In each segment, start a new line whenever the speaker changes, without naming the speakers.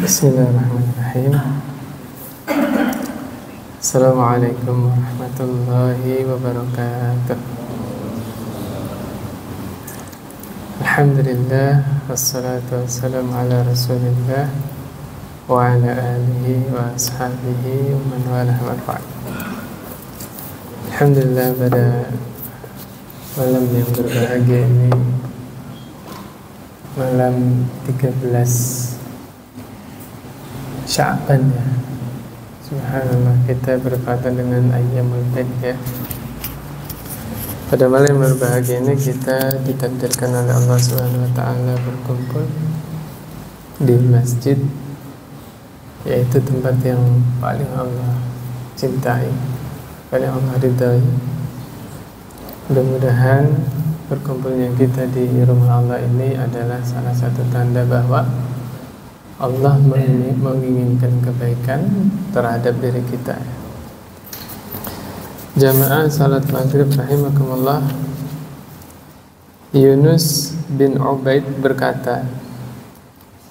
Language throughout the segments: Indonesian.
Bismillahirrahmanirrahim. Assalamualaikum warahmatullahi wabarakatuh. Alhamdulillah, wassalatu wassalamu ala rasulillah wa ala alihi wa ashabihi wa man walah wa ba'd. Alhamdulillah, pada malam yang berbahagia ini, malam 13 Sya'ban ya. Subhanallah, kita berkaitan dengan Ayyamul Bid ya. Pada malam yang berbahagia ini kita ditakdirkan oleh Allah Subhanahu wa taala berkumpul di masjid, yaitu tempat yang paling Allah cintai, paling Allah ridai. Mudah-mudahan berkumpulnya kita di rumah Allah ini adalah salah satu tanda bahwa Allah menginginkan kebaikan terhadap diri kita. Jamaah salat maghrib rahimakumullah. Yunus bin Ubaid berkata,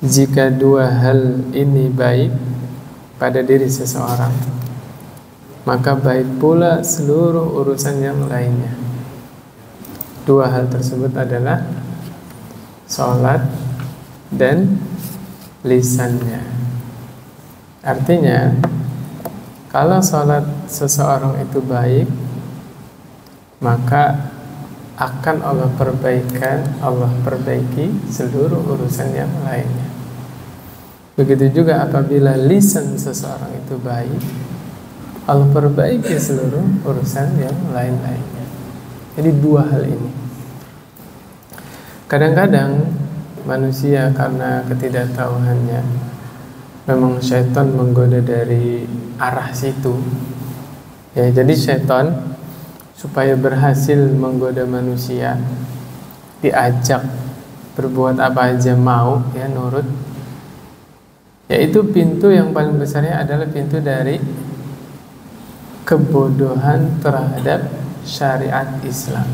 jika dua hal ini baik pada diri seseorang, maka baik pula seluruh urusan yang lainnya. Dua hal tersebut adalah salat dan lisannya. Artinya, kalau salat seseorang itu baik, maka akan Allah perbaiki seluruh urusan yang lainnya. Begitu juga apabila lisan seseorang itu baik, Allah perbaiki seluruh urusan yang lain-lainnya. Jadi dua hal ini. Kadang-kadang manusia karena ketidaktahuannya, memang syaitan menggoda dari arah situ ya. Jadi syaitan supaya berhasil menggoda manusia, diajak berbuat apa aja mau ya, nurut. Yaitu pintu yang paling besarnya adalah pintu dari kebodohan terhadap syariat Islam.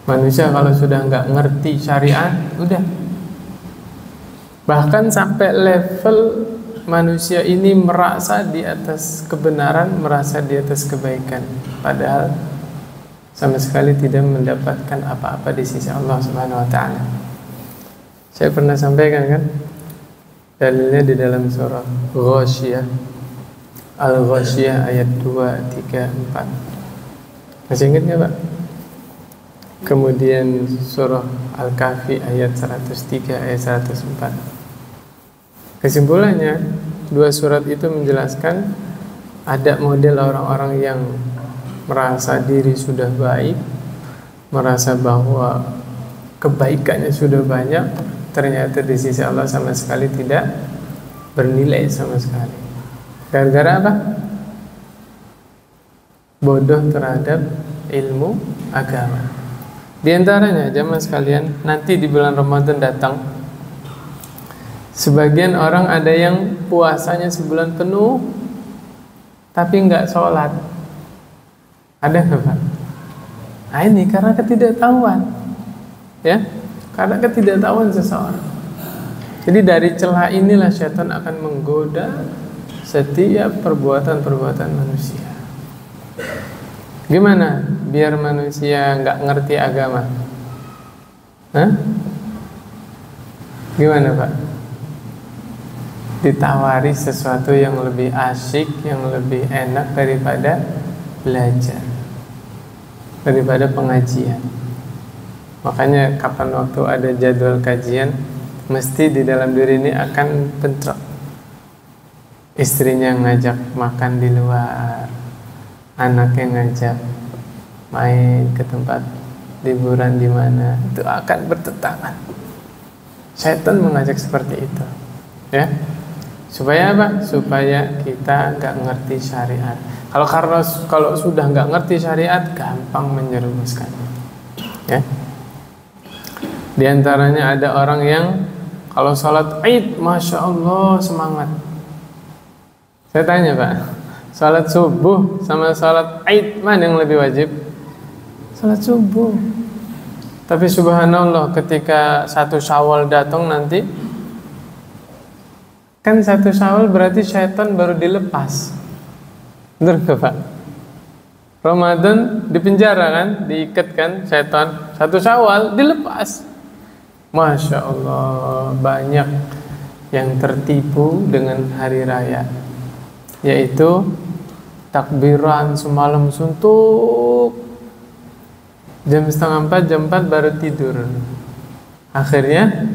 Manusia kalau sudah nggak ngerti syariat, udah. Bahkan sampai level manusia ini merasa di atas kebenaran, merasa di atas kebaikan, padahal sama sekali tidak mendapatkan apa-apa di sisi Allah Subhanahu wa taala. Saya pernah sampaikan kan, dalilnya di dalam surah Ghasyiyah, Al-Ghasyiyah ayat 2, 3, 4. Masih ingat nggak Pak? Kemudian surah Al-Kahfi ayat 103, ayat 104. Kesimpulannya, dua surat itu menjelaskan ada model orang-orang yang merasa diri sudah baik, merasa bahwa kebaikannya sudah banyak, ternyata di sisi Allah sama sekali tidak bernilai sama sekali. Gara-gara apa? Bodoh terhadap ilmu agama. Di antaranya jamaah sekalian, nanti di bulan Ramadan datang, sebagian orang ada yang puasanya sebulan penuh tapi nggak sholat. Ada nggak Pak? Nah ini karena ketidaktahuan ya, karena ketidaktahuan seseorang. Jadi dari celah inilah syaitan akan menggoda setiap perbuatan-perbuatan manusia. Gimana biar manusia nggak ngerti agama? Hah? Gimana Pak? Ditawari sesuatu yang lebih asyik, yang lebih enak daripada belajar, daripada pengajian. Makanya kapan waktu ada jadwal kajian, mesti di dalam diri ini akan bentrok. Istrinya ngajak makan di luar, anaknya ngajak main ke tempat liburan di mana, itu akan bertentangan. Syaitan mengajak seperti itu, ya. Supaya apa? Supaya kita nggak ngerti syariat. Kalau sudah nggak ngerti syariat, gampang menjerumuskan, ya. Di antaranya ada orang yang kalau sholat Id, masya Allah semangat. Saya tanya Pak, sholat subuh sama sholat Id mana yang lebih wajib? Sholat subuh. Tapi subhanallah ketika 1 Syawal datang nanti, kan 1 Syawal berarti syaitan baru dilepas. Bener gak Pak? Ramadan dipenjara kan, diikat kan syaitan. 1 Syawal dilepas. Masya Allah, banyak yang tertipu dengan hari raya, yaitu takbiran semalam suntuk, jam 3:30, jam 4 baru tidur. Akhirnya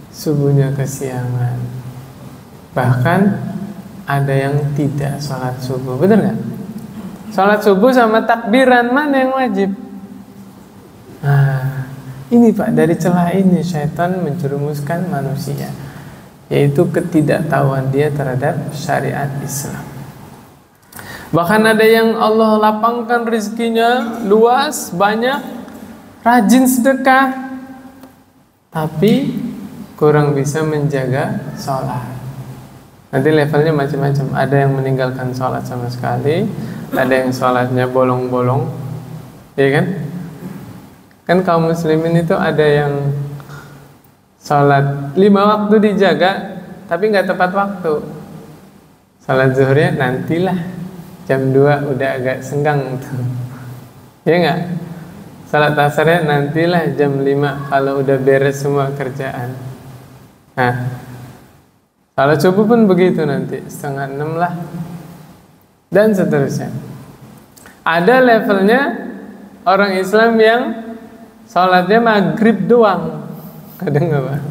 subuhnya kesiangan. Bahkan ada yang tidak sholat subuh. Betul nggak? Sholat subuh sama takbiran mana yang wajib? Nah, ini Pak, dari celah ini syaitan menjerumuskan manusia, yaitu ketidaktahuan dia terhadap syariat Islam. Bahkan ada yang Allah lapangkan rezekinya luas, banyak, rajin sedekah, tapi kurang bisa menjaga sholat. Nanti levelnya macam-macam. Ada yang meninggalkan sholat sama sekali, ada yang sholatnya bolong-bolong, ya kan? Kan kaum muslimin itu ada yang sholat 5 waktu dijaga, tapi nggak tepat waktu. Sholat zuhurnya nantilah, jam 2 udah agak senggang tuh, ya nggak? Sholat asarnya nantilah jam 5 kalau udah beres semua kerjaan. Nah, sholat subuh pun begitu, nanti 5:30 lah, dan seterusnya. Ada levelnya orang Islam yang sholatnya maghrib doang. Ada nggak Pak?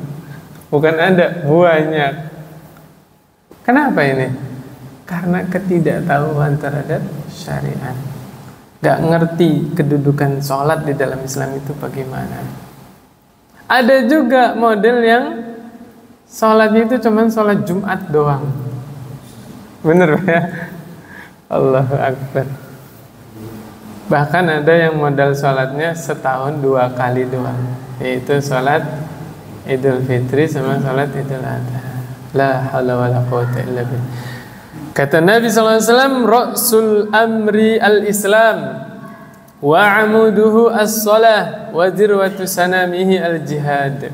Bukan ada, banyak. Kenapa ini? Karena ketidaktahuan terhadap syariat. Gak ngerti kedudukan sholat di dalam Islam itu bagaimana. Ada juga model yang sholatnya itu cuman sholat Jumat doang. Bener ya? Allahu Akbar. Bahkan ada yang modal sholatnya setahun 2 kali doang, yaitu sholat Idul Fitri sama sholat Idul Adha. La haula wala quwwata illa billah. Kata Nabi SAW, Ra'sul amri al-Islam, wa amuduhu as-salah, wa dirwatu sanamihi al-jihad.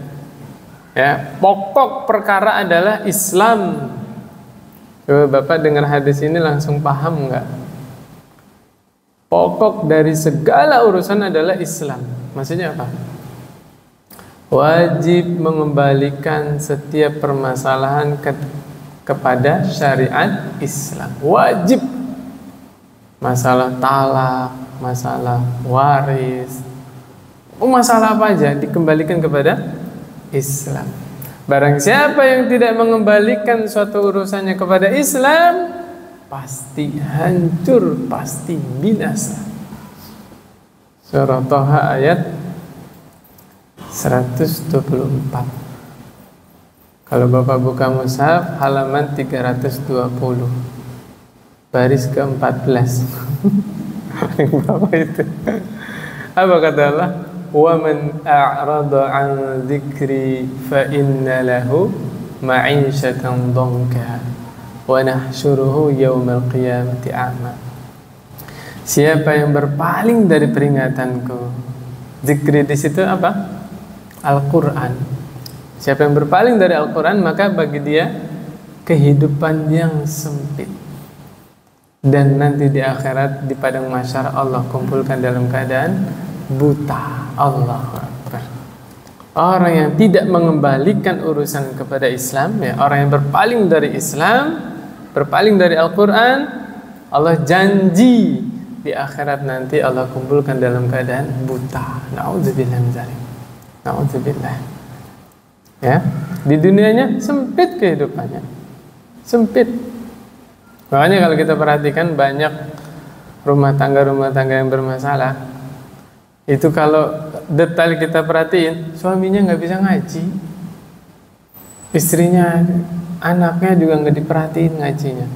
Ya, pokok perkara adalah Islam. Coba Bapak dengar hadis ini langsung paham nggak? Pokok dari segala urusan adalah Islam. Maksudnya apa? Wajib mengembalikan setiap permasalahan kepada syariat Islam. Wajib. Masalah talak, masalah waris, masalah apa aja dikembalikan kepada Islam. Barang siapa yang tidak mengembalikan suatu urusannya kepada Islam, pasti hancur, pasti binasa. Surah Thaha ayat 124. Kalau Bapak buka mushaf halaman 320, baris ke-14. Berapa itu? Apa kata Allah? Wa man a'rada 'an dzikri fa inna lahu ma'isyatan dhanka wa nahsyuruhu yaumal qiyamati a'ma. Siapa yang berpaling dari peringatanku. Zikri di situ apa? Al-Qur'an. Siapa yang berpaling dari Al-Qur'an, maka bagi dia kehidupan yang sempit. Dan nanti di akhirat di padang mahsyar Allah kumpulkan dalam keadaan buta. Allahu Akbar. Orang yang tidak mengembalikan urusan kepada Islam, ya, orang yang berpaling dari Islam, berpaling dari Al-Quran, Allah janji di akhirat nanti Allah kumpulkan dalam keadaan buta. Na'udzubillah min dzalik. Na'udzubillah. Ya, di dunianya sempit kehidupannya, sempit. Makanya kalau kita perhatikan banyak rumah tangga yang bermasalah, itu kalau detail kita perhatiin, suaminya nggak bisa ngaji, istrinya, anaknya juga nggak diperhatiin ngajinya,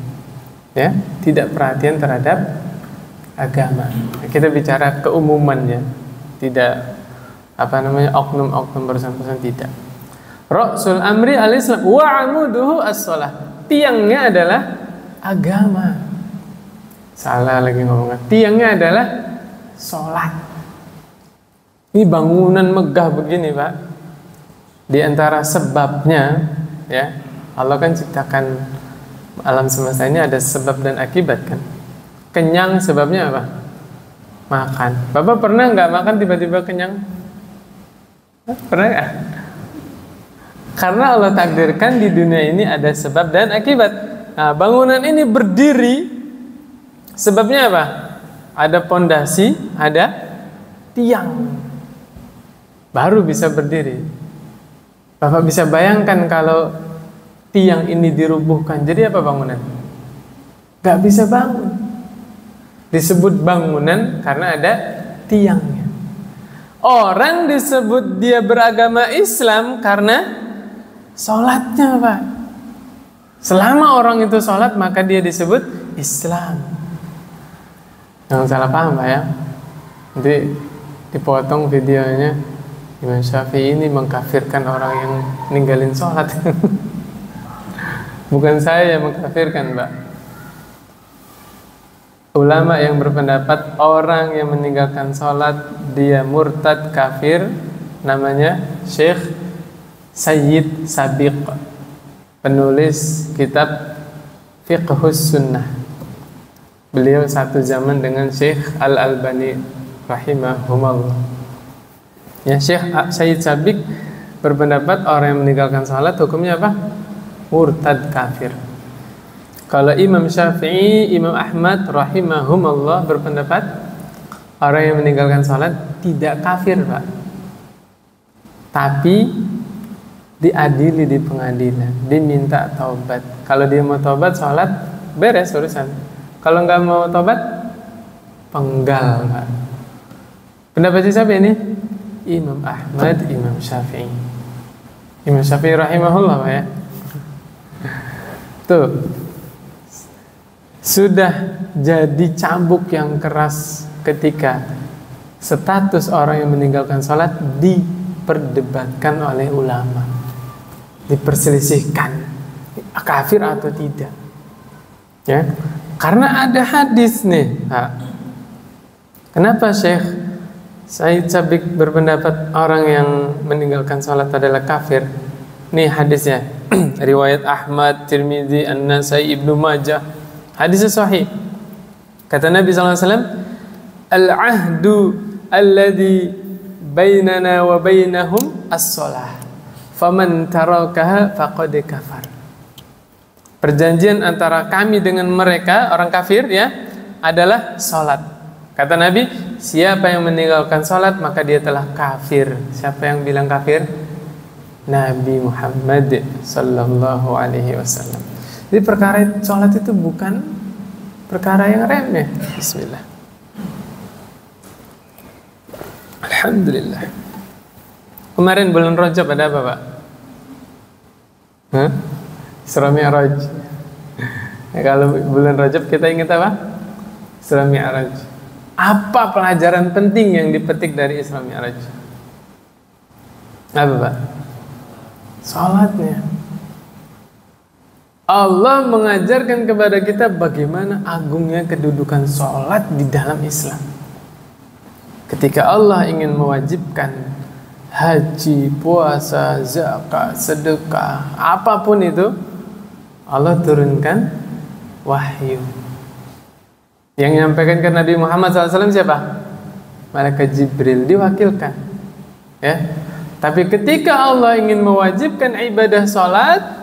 ya, tidak perhatian terhadap agama. Kita bicara keumumannya, tidak oknum-oknum bersan-bersan, tidak. Ra'sul amri al-Islam wa amuduhu as-shalah. Tiangnya adalah agama. Salah lagi ngomongnya. Tiangnya adalah sholat. Ini bangunan megah begini, Pak. Di antara sebabnya, ya, Allah kan ciptakan alam semesta ini ada sebab dan akibat kan. Kenyang sebabnya apa? Makan. Bapak pernah nggak makan tiba-tiba kenyang? Pernah nggak? Karena Allah takdirkan di dunia ini ada sebab dan akibat. Nah, bangunan ini berdiri sebabnya apa? Ada pondasi, ada tiang, baru bisa berdiri. Bapak bisa bayangkan kalau tiang ini dirubuhkan, jadi apa bangunan? Gak bisa bangun. Disebut bangunan karena ada tiangnya. Orang disebut dia beragama Islam karena sholatnya, Pak. Selama orang itu sholat, maka dia disebut Islam. Jangan salah paham, Pak, ya. Nanti dipotong videonya, Imam Syafi'i ini mengkafirkan orang yang ninggalin sholat. Bukan saya yang mengkafirkan, Pak. Ulama yang berpendapat orang yang meninggalkan sholat dia murtad kafir, namanya Syekh Sayyid Sabiq, penulis kitab Fiqhus Sunnah. Beliau satu zaman dengan Syekh Al-Albani rahimahumullah. Ya, Syekh Sayyid Sabiq berpendapat orang yang meninggalkan salat hukumnya apa? Murtad kafir. Kalau Imam Syafi'i, Imam Ahmad rahimahumullah berpendapat orang yang meninggalkan salat tidak kafir, Pak. Tapi diadili di pengadilan, diminta taubat. Kalau dia mau taubat, salat beres urusan. Kalau nggak mau taubat, penggal, Pak. Pendapat siapa ini? Imam Ahmad, Imam Syafi'i. Imam Syafi'i rahimahullah, Pak, ya. Tuh, sudah jadi cambuk yang keras ketika status orang yang meninggalkan sholat diperdebatkan oleh ulama, diperselisihkan kafir atau tidak, ya, karena ada hadis nih. Nah, kenapa Syekh Sayyid Sabiq berpendapat orang yang meninggalkan sholat adalah kafir? Nih hadisnya, riwayat Ahmad, Tirmidzi, An-Nasai, Ibnu Majah. Hadisnya sahih. Kata Nabi SAW, al-ahdu alladhi bainana wa bainahum as-salah, faman tarakaha faqad kafar. Perjanjian antara kami dengan mereka orang kafir, ya, adalah salat. Kata Nabi, siapa yang meninggalkan salat maka dia telah kafir. Siapa yang bilang kafir? Nabi Muhammad sallallahu alaihi wasallam. Jadi perkara sholat itu bukan perkara yang remeh. Bismillah. Alhamdulillah. Kemarin bulan Rajab ada apa, Pak? Isra Mi'raj. Ya, kalau bulan Rajab kita ingat apa? Isra Mi'raj. Apa pelajaran penting yang dipetik dari Isra Mi'raj? Apa, Pak? Salatnya. Allah mengajarkan kepada kita bagaimana agungnya kedudukan sholat di dalam Islam. Ketika Allah ingin mewajibkan haji, puasa, zakat, sedekah, apapun itu, Allah turunkan wahyu. Yang menyampaikan ke Nabi Muhammad SAW siapa? Malaikat Jibril, diwakilkan. Ya. Tapi ketika Allah ingin mewajibkan ibadah sholat,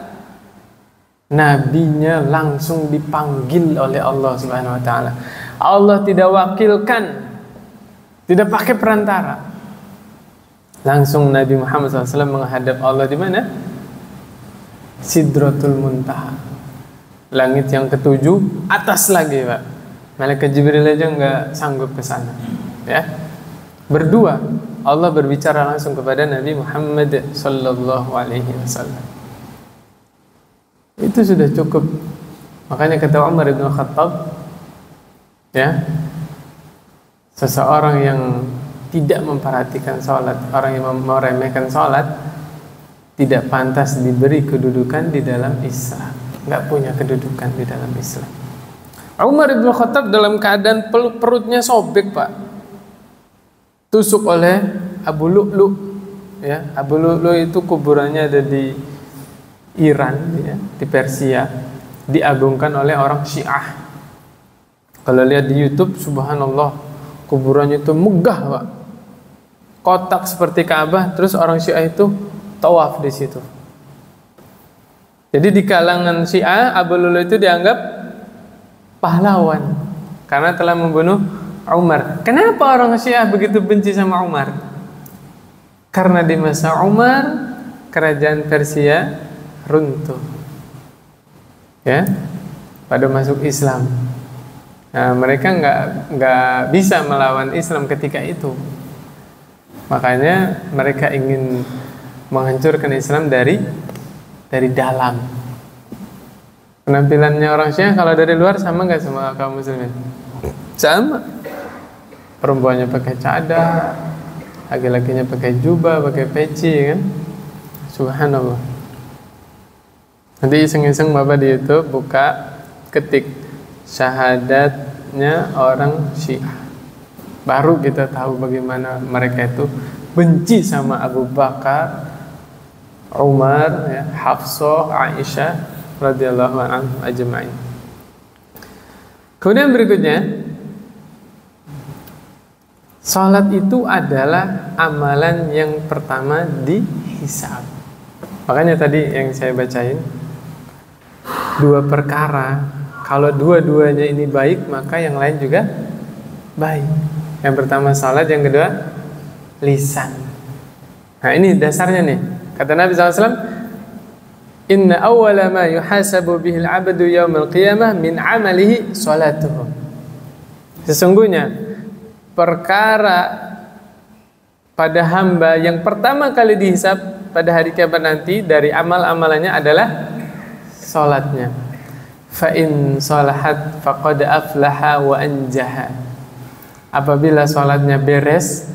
nabinya langsung dipanggil oleh Allah Subhanahu wa taala. Allah tidak wakilkan, tidak pakai perantara. Langsung Nabi Muhammad SAW menghadap Allah di mana? Sidratul Muntaha. Langit yang ketujuh, atas lagi, Pak. Malaikat Jibril aja nggak sanggup ke sana. Ya. Berdua Allah berbicara langsung kepada Nabi Muhammad sallallahu alaihi wasallam. Itu sudah cukup. Makanya kata Umar bin Khattab, ya, seseorang yang tidak memperhatikan sholat, orang yang meremehkan sholat, tidak pantas diberi kedudukan di dalam Islam, nggak punya kedudukan di dalam Islam. Umar bin Khattab dalam keadaan perutnya sobek, Pak, tusuk oleh Abu Lu'lu'. Ya, Abu Lu'lu' itu kuburannya ada di Iran, ya, di Persia, diagungkan oleh orang Syiah. Kalau lihat di YouTube, subhanallah, kuburannya itu megah, Pak. Kotak seperti Ka'bah, terus orang Syiah itu tawaf di situ. Jadi di kalangan Syiah, Abu Lu'lu' itu dianggap pahlawan karena telah membunuh Umar. Kenapa orang Syiah begitu benci sama Umar? Karena di masa Umar kerajaan Persia runtuh, ya, pada masuk Islam. Nah, mereka nggak bisa melawan Islam ketika itu. Makanya mereka ingin menghancurkan Islam dari dalam. Penampilannya orang Syiah kalau dari luar sama nggak sama kaum muslimin? Sama. Perempuannya pakai cadar, laki-lakinya pakai jubah, pakai peci, kan? Subhanallah. Nanti iseng-iseng Bapak di YouTube buka, ketik syahadatnya orang Syiah. Baru kita tahu bagaimana mereka itu benci sama Abu Bakar, Umar, ya, Hafsah, Aisyah radhiyallahu anhum ajma'in. Kemudian berikutnya, salat itu adalah amalan yang pertama dihisab. Makanya tadi yang saya bacain, dua perkara, kalau dua-duanya ini baik, maka yang lain juga baik. Yang pertama salat, yang kedua lisan. Nah ini dasarnya nih. Kata Nabi SAW, inna awwala ma yuhasabu bihil abdu yawmal qiyamah min amalihi salatuhu. Sesungguhnya perkara pada hamba yang pertama kali dihisab pada hari kiamat nanti dari amal-amalannya adalah salatnya. Fa in salahat faqad aflaha wa anjaha. Apabila salatnya beres,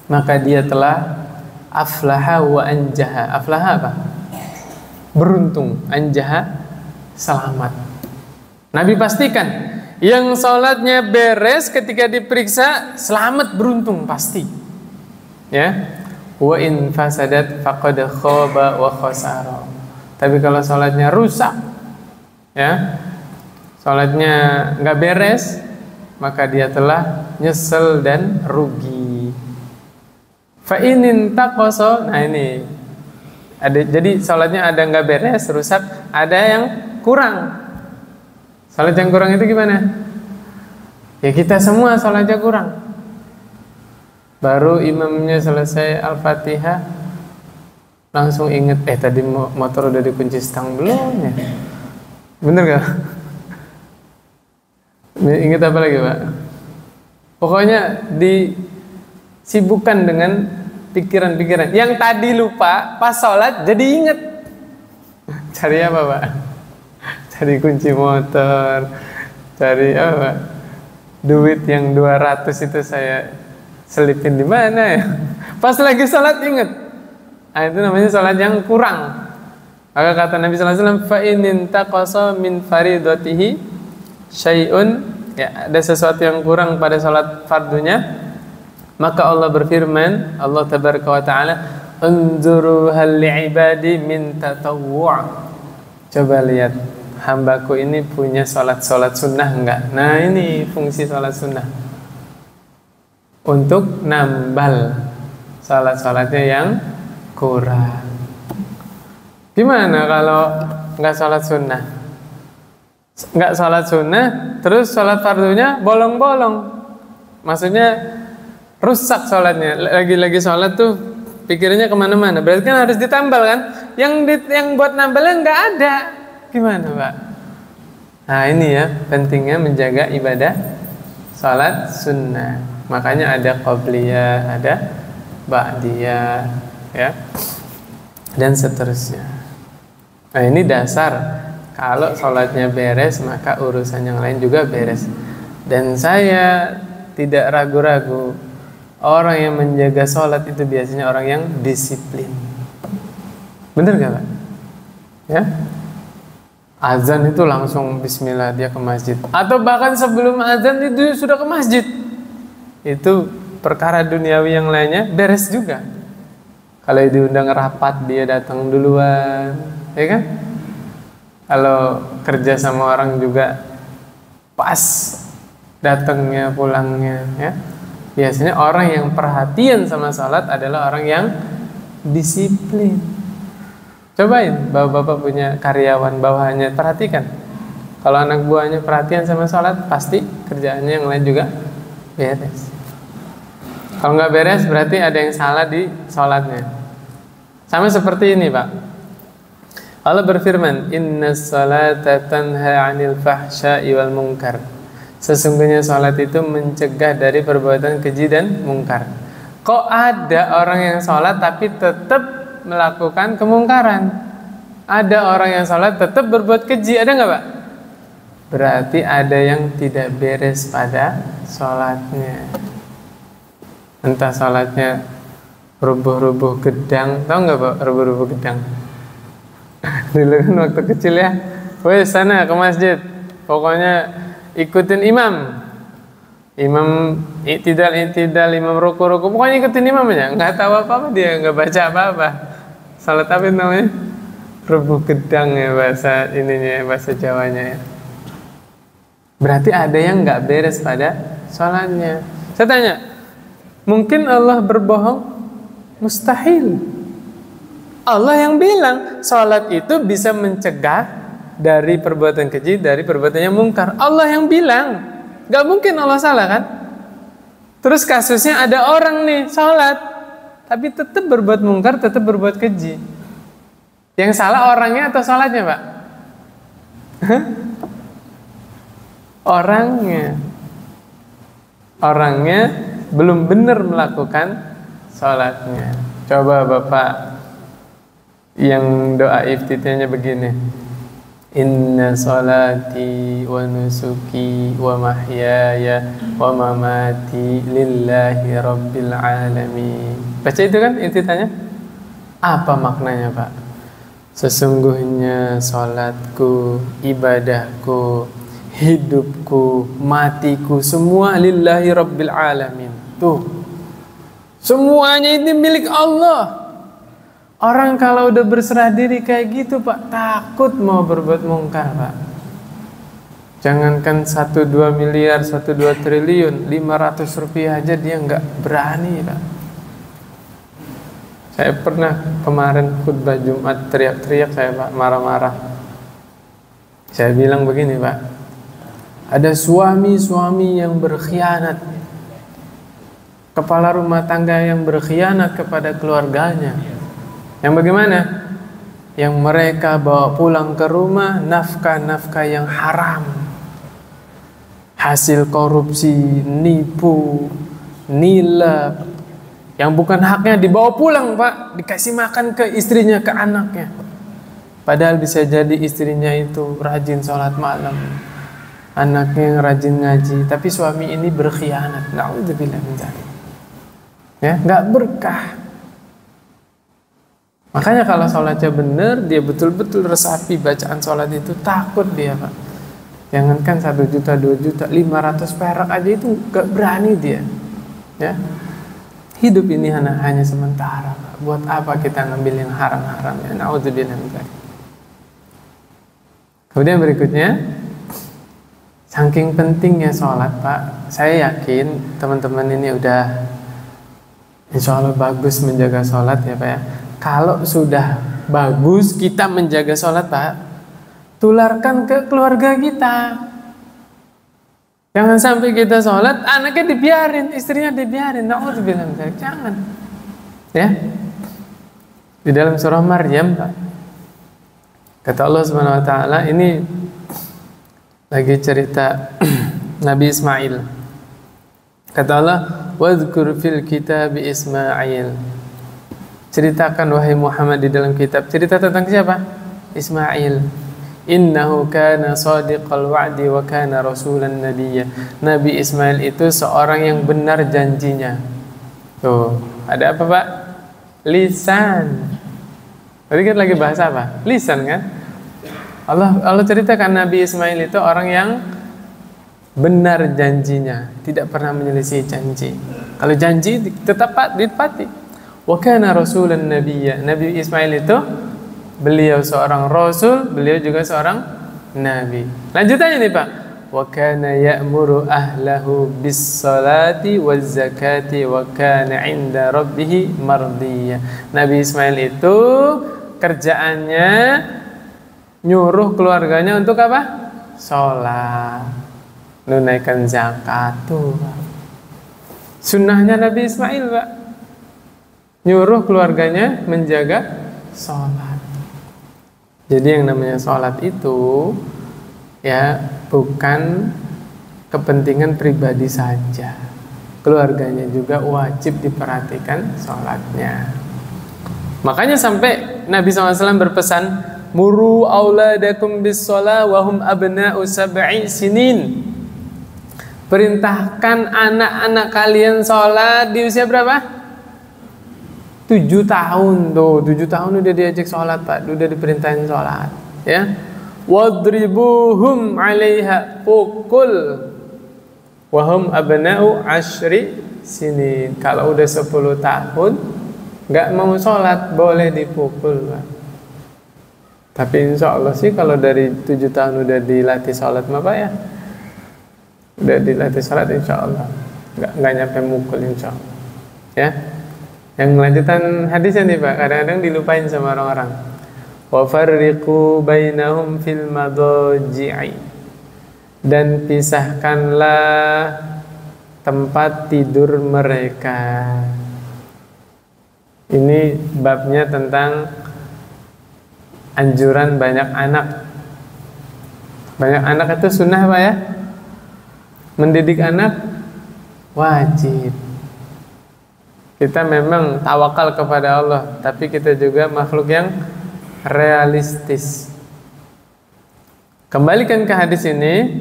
maka dia telah aflaha wa anjaha. Aflaha apa? Beruntung. Anjaha, selamat. Nabi pastikan yang salatnya beres ketika diperiksa selamat, beruntung pasti. Ya. Wa in fasadat faqad khaba wa khasara. Tapi kalau salatnya rusak, ya, salatnya nggak beres, maka dia telah nyesel dan rugi. Fa inin taqasa, nah ini ada, jadi salatnya ada nggak beres, rusak, ada yang kurang. Salat yang kurang itu gimana? Ya kita semua salatnya kurang. Baru imamnya selesai Al-Fatihah, langsung inget, tadi motor udah dikunci stang belum ya? Bener gak? Ingat apa lagi Pak? Pokoknya disibukkan dengan pikiran-pikiran. Yang tadi lupa, pas sholat jadi inget. Cari apa Pak? Cari kunci motor, cari apa Pak? Duit yang 200 itu saya selipin di mana ya? Pas lagi sholat inget. Nah, itu namanya sholat yang kurang. Maka kata Nabi sallallahu alaihi wasallam, fa in taqasa min faridatihi syai'un, ya, ada sesuatu yang kurang pada salat fardunya, maka Allah berfirman, Allah tabaraka wa taala, unzuru hal li'ibadi min tatawwu'. Coba lihat hambaku ini punya salat sunnah enggak? Nah, ini fungsi salat sunnah. Untuk nambal salat-salatnya yang kurang. Gimana kalau nggak sholat sunnah? Nggak sholat sunnah, terus sholat fardunya bolong-bolong. Maksudnya rusak sholatnya. Lagi-lagi sholat tuh pikirannya kemana-mana. Berarti kan harus ditambal kan? Yang buat nambalnya nggak ada. Gimana Pak? Nah ini ya pentingnya menjaga ibadah sholat sunnah. Makanya ada qobliyah, ada ba'diyah, ya, dan seterusnya. Nah ini dasar, kalau sholatnya beres maka urusan yang lain juga beres. Dan saya tidak ragu-ragu, orang yang menjaga sholat itu biasanya orang yang disiplin. Bener gak Pak? Ya, azan itu langsung bismillah dia ke masjid. Atau bahkan sebelum azan itu sudah ke masjid. Itu perkara duniawi yang lainnya beres juga. Kalau diundang rapat dia datang duluan, ya kan? Kalau kerja sama orang juga pas datangnya pulangnya, ya. Biasanya orang yang perhatian sama sholat adalah orang yang disiplin. Cobain, bapak-bapak punya karyawan bawahannya, perhatikan. Kalau anak buahnya perhatian sama sholat, pasti kerjaannya yang lain juga beres. Kalau nggak beres, berarti ada yang salah di sholatnya. Sama seperti ini, Pak. Allah berfirman, Inna sholata tanha 'anil fahsya'i wal munkar. Sesungguhnya sholat itu mencegah dari perbuatan keji dan mungkar. Kok ada orang yang sholat tapi tetap melakukan kemungkaran? Ada orang yang sholat tetap berbuat keji, ada nggak, Pak? Berarti ada yang tidak beres pada sholatnya. Entah sholatnya rubuh-rubuh gedang, tahu nggak, Pak? Rubuh-rubuh gedang. Dulu kan waktu kecil ya, wes sana ke masjid, pokoknya ikutin imam i'tidal, imam ruku, pokoknya ikutin imam aja, nggak tahu apa-apa dia, nggak baca apa-apa. Salat apa namanya? Rubuh gedang ya bahasa ininya, bahasa Jawanya ya. Berarti ada yang nggak beres pada sholatnya. Saya tanya, mungkin Allah berbohong? Mustahil. Allah yang bilang sholat itu bisa mencegah dari perbuatan keji, dari perbuatan yang mungkar. Allah yang bilang, gak mungkin Allah salah kan? Terus kasusnya ada orang nih sholat, tapi tetap berbuat mungkar, tetap berbuat keji. Yang salah orangnya atau sholatnya, Pak? Orangnya belum benar melakukan sholatnya. Coba Bapak yang doa iftitahnya begini, Inna salati wa nusuki wa mahyaya wa mamati lillahi rabbil alamin. Baca itu kan iftitahnya? Apa maknanya, Pak? Sesungguhnya salatku, ibadahku, hidupku, matiku, semua lillahi rabbil alamin. Tuh, semuanya ini milik Allah. Orang kalau udah berserah diri kayak gitu, Pak, takut mau berbuat mungkar, Pak. Jangankan 1-2 miliar, 1-2 triliun, 500 rupiah aja dia nggak berani, Pak. Saya pernah kemarin khutbah Jumat teriak-teriak saya, Pak, marah-marah. Saya bilang begini, Pak, ada suami-suami yang berkhianat, kepala rumah tangga yang berkhianat kepada keluarganya. Yang bagaimana? Yang mereka bawa pulang ke rumah nafkah-nafkah yang haram, hasil korupsi, nipu, nilap, yang bukan haknya dibawa pulang, Pak, dikasih makan ke istrinya, ke anaknya. Padahal bisa jadi istrinya itu rajin sholat malam, anaknya yang rajin ngaji, tapi suami ini berkhianat. Na'udzubillah min dzalik. Ya, nggak berkah. Makanya kalau sholatnya benar, dia betul-betul resapi bacaan sholat itu, takut dia, Pak. Jangankan 1 juta, 2 juta, 500 perak aja itu gak berani dia. Ya, hidup ini hanya sementara, Pak. Buat apa kita ngambil yang haram-haram? Ya, na'udzubillah min dzalik. Kemudian berikutnya, saking pentingnya sholat, Pak, saya yakin teman-teman ini udah insya Allah bagus menjaga sholat ya, Pak ya. Kalau sudah bagus kita menjaga sholat, Pak, tularkan ke keluarga kita. Jangan sampai kita sholat, anaknya dibiarin, istrinya dibiarin. Na'udzubillah min dzalik. Jangan. Ya. Di dalam surah Maryam, Pak, kata Allah Subhanahu wa taala, ini lagi cerita Nabi Ismail. Kata Allah, "Wadhkur fil kitab Ismail." Ceritakan wahai Muhammad di dalam kitab. Cerita tentang siapa? Ismail. Innahu kana shadiqal wa'di wa kana rasulan nabiyya. Nabi Ismail itu seorang yang benar janjinya. Tuh, ada apa, Pak? Lisan. Tadi kan lagi bahasa apa? Lisan kan? Allah ceritakan Nabi Ismail itu orang yang benar janjinya, tidak pernah menyelisih janji. Kalau janji tetap ditepati. Wa kana rasulan nabiyya. Nabi Ismail itu beliau seorang rasul, beliau juga seorang nabi. Lanjutannya nih Pak. Wa kana ya'muru ahlahu bis salati waz zakati wa kana 'inda rabbih mardiyya. Nabi Ismail itu kerjaannya nyuruh keluarganya untuk apa? Sholat, menunaikan zakat tuh. Sunnahnya Nabi Ismail Pak, nyuruh keluarganya menjaga sholat. Jadi yang namanya sholat itu ya bukan kepentingan pribadi saja, keluarganya juga wajib diperhatikan sholatnya. Makanya sampai Nabi SAW berpesan, muru auladakum bis shalah wa hum abna'u sab'i sinin. Perintahkan anak-anak kalian sholat di usia berapa? 7 tahun tuh, 7 tahun udah diajak sholat Pak, udah diperintahin sholat ya. Wadribuhum 'alaiha, pukul wa hum abna'u 10 sinin. Kalau udah 10 tahun nggak mau sholat boleh dipukul Pak. Tapi insya Allah sih kalau dari 7 tahun udah dilatih sholat mah Pak ya, udah dilatih sholat insya Allah nggak nyampe mukul insya Allah ya. Yang lanjutan hadisnya nih Pak, kadang-kadang dilupain sama orang-orang. Wa farriqu bainahum fil madaji'i, dan pisahkanlah tempat tidur mereka. Ini babnya tentang anjuran banyak anak. Banyak anak itu sunnah Pak ya. Mendidik anak wajib. Kita memang tawakal kepada Allah, tapi kita juga makhluk yang realistis. Kembalikan ke hadis ini,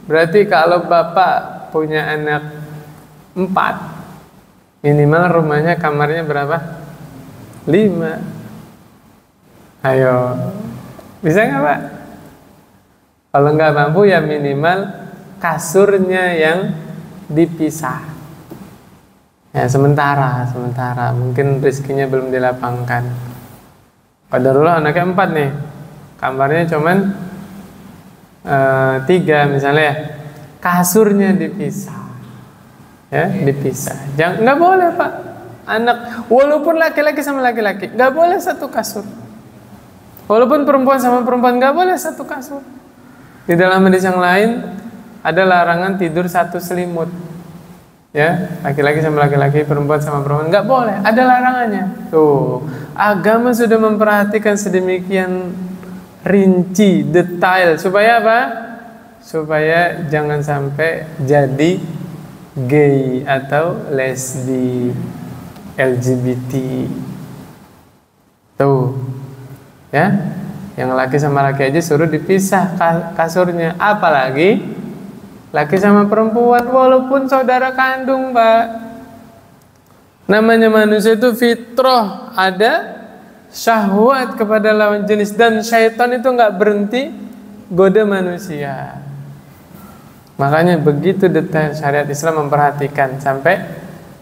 berarti kalau bapak punya anak 4, minimal rumahnya kamarnya berapa? 5. Ayo, bisa nggak Pak? Kalau nggak mampu ya minimal kasurnya yang dipisah. Ya sementara mungkin rezekinya belum dilapangkan. Qadarullah anaknya 4 nih, kamarnya cuman 3 misalnya ya, kasurnya dipisah, ya dipisah. Jangan, nggak boleh Pak, anak walaupun laki-laki sama laki-laki nggak boleh satu kasur, walaupun perempuan sama perempuan nggak boleh satu kasur. Di dalam hadis yang lain ada larangan tidur satu selimut. Ya, laki-laki sama laki-laki, perempuan sama perempuan nggak boleh, ada larangannya. Tuh, agama sudah memperhatikan sedemikian rinci, detail supaya apa? Supaya jangan sampai jadi gay atau lesbi, LGBT. Tuh, ya, yang laki sama laki aja suruh dipisah kasurnya, apalagi laki sama perempuan walaupun saudara kandung Pak. Namanya manusia itu fitrah, ada syahwat kepada lawan jenis, dan syaitan itu nggak berhenti goda manusia. Makanya begitu detail syariat Islam memperhatikan sampai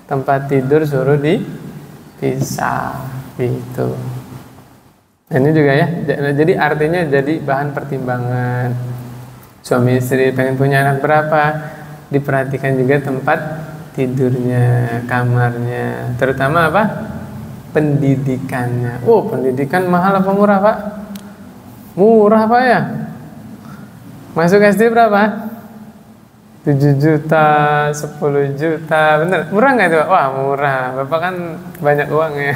tempat tidur suruh dipisah gitu. Ini juga ya, jadi artinya jadi bahan pertimbangan. Suami istri pengen punya anak berapa, diperhatikan juga tempat tidurnya, kamarnya, terutama apa? Pendidikannya. Oh, pendidikan mahal apa murah Pak? Murah Pak ya. Masuk SD berapa? 7 juta, 10 juta, bener? Murah nggak itu Pak? Wah murah, Bapak kan banyak uang ya.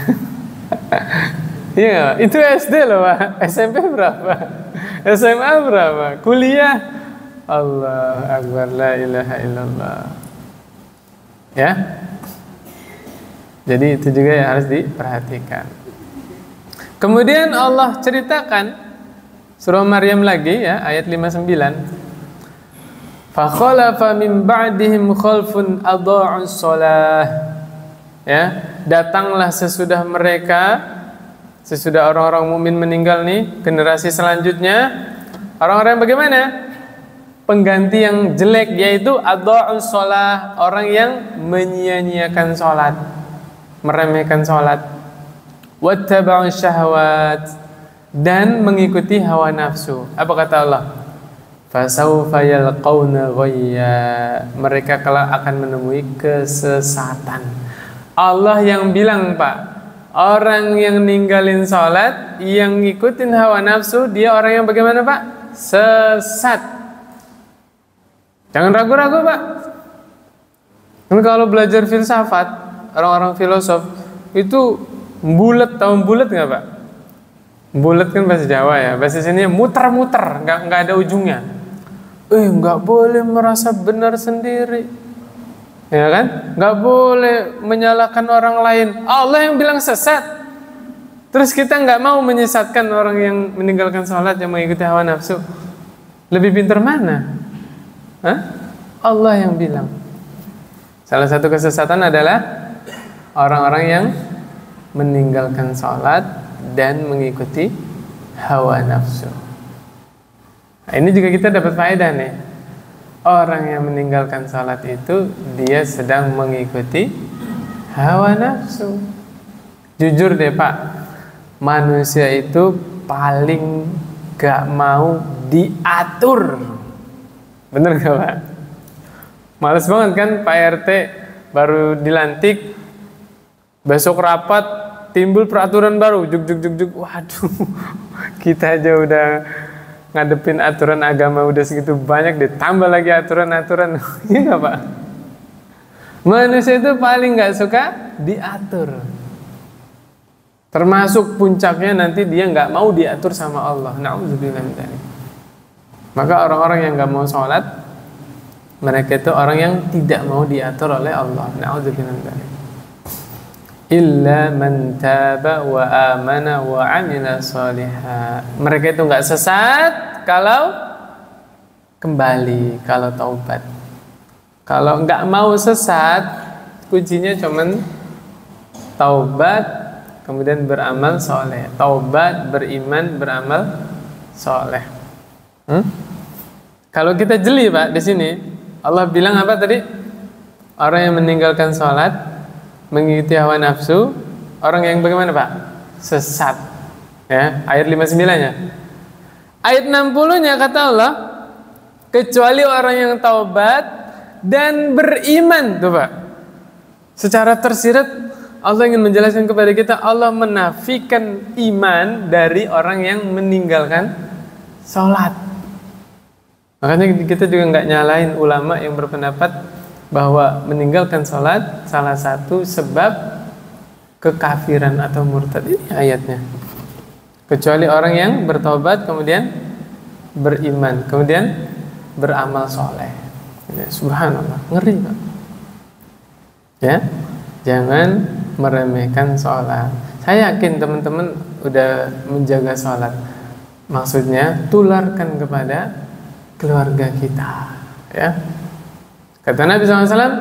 Iya, itu SD loh Pak. SMP berapa? SMA berapa? Kuliah? Allah Akbar, la ilaha illallah. Ya. Jadi itu juga yang harus diperhatikan. Kemudian Allah ceritakan surah Maryam lagi ya, ayat 59. Fa khalafa min ba'dihim khalfun adha'us shalah. Ya, datanglah sesudah mereka, sesudah orang-orang mukmin meninggal nih, generasi selanjutnya orang-orang yang bagaimana? pengganti yang jelek, yaitu adha'us shalah, orang yang menyia-nyiakan salat, meremehkan salat, wattaba'us syahwat, dan mengikuti hawa nafsu. Apa kata Allah? Fasawfa yalqauna ghayya, mereka kelak akan menemui kesesatan. Allah yang bilang, Pak, orang yang ninggalin salat, yang ngikutin hawa nafsu, dia orang yang bagaimana, Pak? Sesat. Jangan ragu-ragu, Pak. Kan kalau belajar filsafat, orang-orang filosof itu bulat, tahu bulat nggak, Pak? Bulat kan bahasa Jawa ya, bahasa sini muter-muter, nggak ada ujungnya. Nggak boleh merasa benar sendiri, ya kan? Nggak boleh menyalahkan orang lain. Allah yang bilang sesat. Terus kita nggak mau menyesatkan orang yang meninggalkan sholat, yang mengikuti hawa nafsu. Lebih pintar mana? Allah yang bilang. Salah satu kesesatan adalah orang-orang yang meninggalkan sholat dan mengikuti hawa nafsu. Nah, ini juga kita dapat faedah nih. Orang yang meninggalkan sholat itu dia sedang mengikuti hawa nafsu. Jujur deh, Pak, manusia itu paling gak mau diatur. Bener gak, Pak? Males banget kan Pak RT baru dilantik, besok rapat timbul peraturan baru, juk. Waduh, kita aja udah ngadepin aturan agama udah segitu banyak, ditambah lagi aturan-aturan. Iya gak, Pak? Manusia itu paling gak suka diatur. Termasuk puncaknya nanti dia gak mau diatur sama Allah. Na'udzubillah min dzalik. Maka orang-orang yang gak mau sholat, mereka itu orang yang tidak mau diatur oleh Allah. Na'udzubillah min dzalik. Illa man taba wa amana wa amila shaliha. Mereka itu gak sesat kalau kembali, kalau taubat. Kalau gak mau sesat, kuncinya cuman taubat, kemudian beramal soleh. Taubat, beriman, beramal soleh. Kalau kita jeli, Pak, di sini Allah bilang apa tadi? Orang yang meninggalkan sholat, mengikuti hawa nafsu, orang yang bagaimana, Pak? Sesat. Ya, ayat 59-nya. Ayat 60-nya kata Allah, kecuali orang yang taubat dan beriman, tuh, Pak. Secara tersirat Allah ingin menjelaskan kepada kita, Allah menafikan iman dari orang yang meninggalkan sholat. Makanya kita juga nggak nyalain ulama yang berpendapat bahwa meninggalkan sholat salah satu sebab kekafiran atau murtad. Ini ayatnya. Kecuali orang yang bertobat kemudian beriman, kemudian beramal soleh. Subhanallah, ngeri, Pak. Ya, jangan meremehkan sholat. Saya yakin teman-teman udah menjaga sholat. Maksudnya tularkan kepada keluarga kita, ya. Kata Nabi SAW,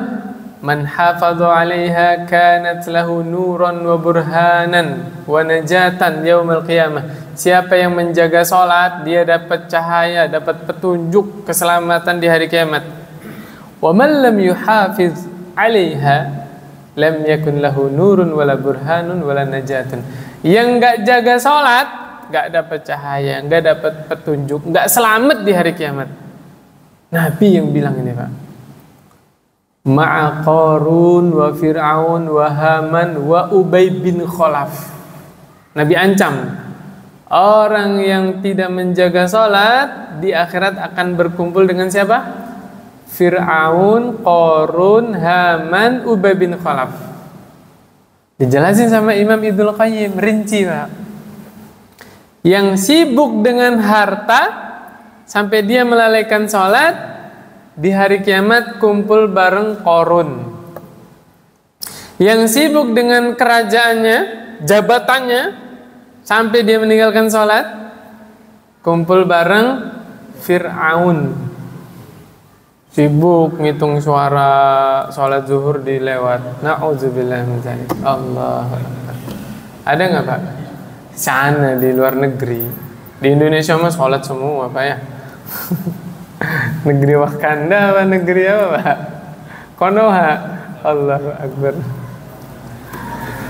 man hafadhu 'alaiha kanat lahu nuran wa burhanan wa najatan yaumil qiyamah. Siapa yang menjaga salat, dia dapat cahaya, dapat petunjuk keselamatan di hari kiamat. Wa man lam yuhafiz 'alaiha lam yakun lahu nurun wala burhanun wala najatun. Yang enggak jaga salat, enggak dapat cahaya, enggak dapat petunjuk, enggak selamat di hari kiamat. Nabi yang bilang ini, Pak. Ma'a Qarun wa Fir'aun wa Haman wa Ubay bin Khalaf. Nabi ancam orang yang tidak menjaga salat di akhirat akan berkumpul dengan siapa? Fir'aun, Qarun, Haman, Ubay bin Khalaf. Dijelasin sama Imam Ibnul Qayyim, rinci, Pak. Yang sibuk dengan harta sampai dia melalaikan sholat, di hari kiamat kumpul bareng Qarun. Yang sibuk dengan kerajaannya, jabatannya, sampai dia meninggalkan sholat, kumpul bareng Fir'aun. Sibuk ngitung suara sholat zuhur dilewat. Na'udzubillah min dzalik. Allah. Ada nggak, Pak? Sana di luar negeri, di Indonesia mah sholat semua, Pak, ya. Negeri Wakanda apa negeri apa Pak? Konoha. Allahu Akbar.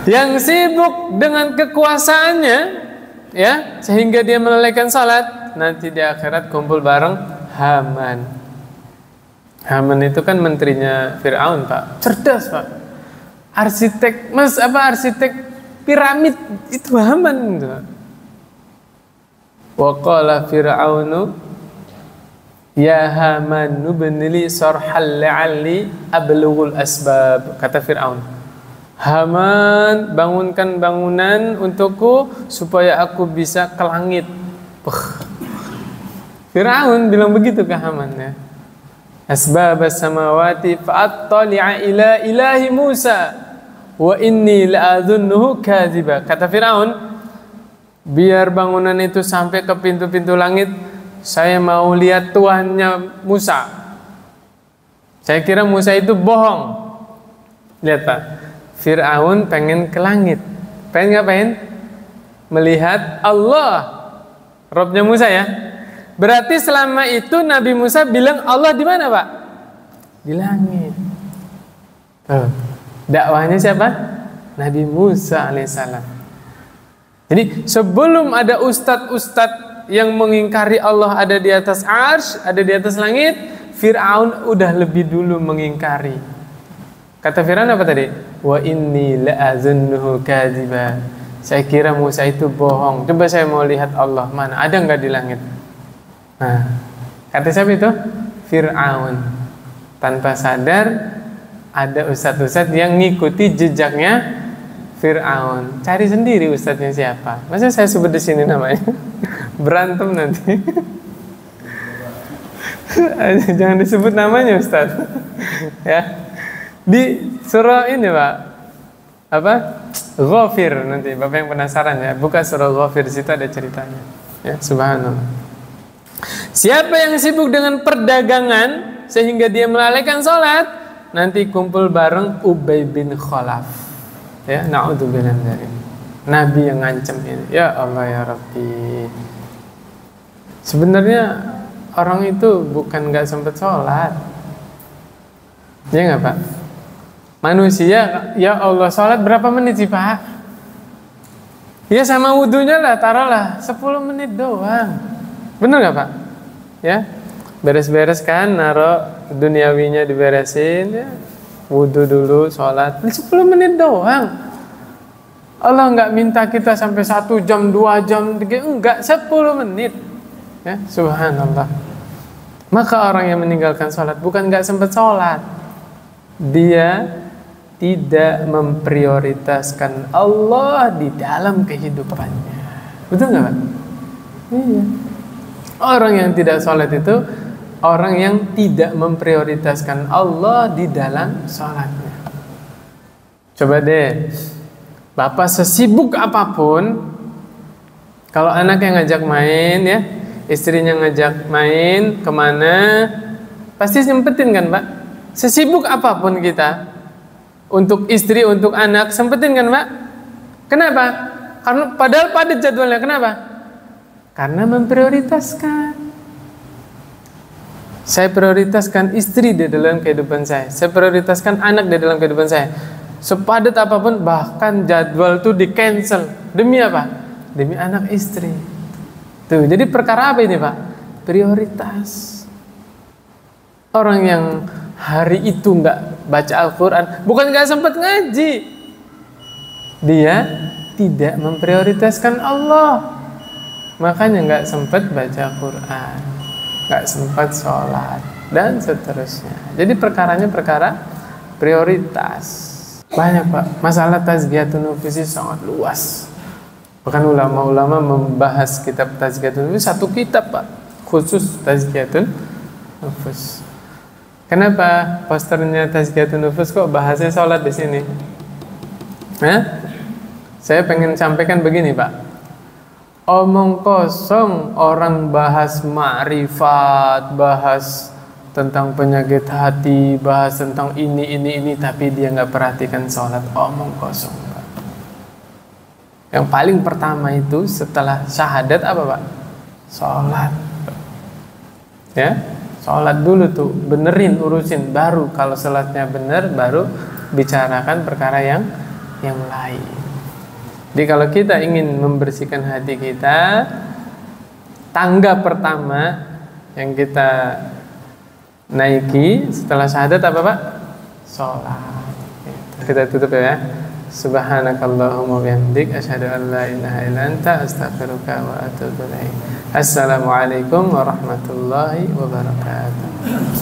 Yang sibuk dengan kekuasaannya, ya, sehingga dia melalaikan salat, nanti di akhirat kumpul bareng Haman. Haman itu kan menterinya Fir'aun Pak, cerdas Pak, arsitek arsitek piramid itu Haman. Wa qala Fir'aunu ya Haman nubnili sarhal la'alli ablughul asbab. Kata Fir'aun, Haman, bangunkan bangunan untukku supaya aku bisa ke langit. Fir'aun bilang begitu ke Haman, ya. Asbabas samawati fa'attali'a ila ilahi Musa wa inni la'adhunnuhu kadhiba. Kata Fir'aun, biar bangunan itu sampai ke pintu-pintu langit, saya mau lihat Tuhannya Musa. Saya kira Musa itu bohong. Lihat Pak, Fir'aun pengen ke langit. Pengen ngapain? Melihat Allah, Robnya Musa, ya. Berarti selama itu Nabi Musa bilang Allah di mana Pak? Di langit. Dakwahnya siapa? Nabi Musa alaihissalam. Jadi sebelum ada ustadz-ustadz yang mengingkari Allah ada di atas arsy, ada di atas langit, Fir'aun udah lebih dulu mengingkari. Kata Fir'aun apa tadi? Wa inni la'azunnuhu kadziba. Saya kira Musa itu bohong. Coba saya mau lihat Allah, mana? Ada nggak di langit? Nah, kata siapa itu? Fir'aun. Tanpa sadar ada ustadz-ustadz yang ngikuti jejaknya Fir'aun. Cari sendiri ustadznya siapa. Masa saya sebut di sini namanya? Berantem nanti. Jangan disebut namanya ustadz. Ya. Di surah ini Pak, apa? Ghafir, nanti Bapak yang penasaran ya, buka surah Ghafir, situ ada ceritanya. Ya, subhanallah. Siapa yang sibuk dengan perdagangan sehingga dia melalaikan sholat, nanti kumpul bareng Ubay bin Khalaf. Ya, na'udzubillah dari Nabi yang ngancem ini. Ya Allah ya Rabbi. Sebenarnya orang itu bukan nggak sempat sholat, ya nggak Pak? Manusia, ya Allah, sholat berapa menit sih Pak? Ya sama wudhunya lah, taruhlah 10 menit doang. Bener gak Pak? Ya, beres-beres kan, naruh duniawinya diberesin, ya, wudhu dulu, sholat 10 menit doang. Allah nggak minta kita sampai 1 jam, 2 jam, 3, enggak, 10 menit. Ya, subhanallah. Maka orang yang meninggalkan sholat bukan nggak sempat sholat, dia tidak memprioritaskan Allah di dalam kehidupannya. Betul nggak Pak? Iya. Orang yang tidak sholat itu orang yang tidak memprioritaskan Allah di dalam sholatnya. Coba deh, Bapak sesibuk apapun, kalau anak yang ngajak main, ya, istrinya ngajak main kemana, pasti nyempetin kan Pak? Sesibuk apapun kita, untuk istri, untuk anak, sempetin kan Pak? Kenapa? Karena padahal padat jadwalnya. Kenapa? Karena memprioritaskan. Saya prioritaskan istri di dalam kehidupan saya. Saya prioritaskan anak di dalam kehidupan saya. Sepadat apapun, bahkan jadwal itu di cancel. Demi apa? Demi anak istri. Tuh, jadi perkara apa ini Pak? Prioritas. Orang yang hari itu nggak baca Al-Quran, bukan nggak sempat ngaji, dia tidak memprioritaskan Allah, makanya nggak sempat baca Quran, nggak sempat sholat, dan seterusnya. Jadi perkaranya perkara prioritas. Banyak Pak, masalah tazkiyatun nufus sangat luas. Bahkan ulama-ulama membahas kitab tazkiyatun nufus, satu kitab Pak khusus tazkiyatun nufus. Kenapa posternya tazkiyatun nufus kok bahasnya sholat di sini? Saya pengen sampaikan begini Pak. Omong kosong orang bahas ma'rifat, bahas tentang penyakit hati, bahas tentang ini, tapi dia nggak perhatikan sholat. Omong kosong Pak. Yang paling pertama itu setelah syahadat apa Pak? Sholat. Ya, Sholat dulu tuh, benerin, urusin, baru kalau sholatnya bener, baru bicarakan perkara yang lain. Jadi kalau kita ingin membersihkan hati kita, tangga pertama yang kita naiki setelah syahadat apa Pak? Sholat. Kita tutup ya. Subhanakallahumma bihamdik asyhadu an la ilaha illa anta astaghfiruka wa atubu ilaik. Assalamualaikum warahmatullahi wabarakatuh.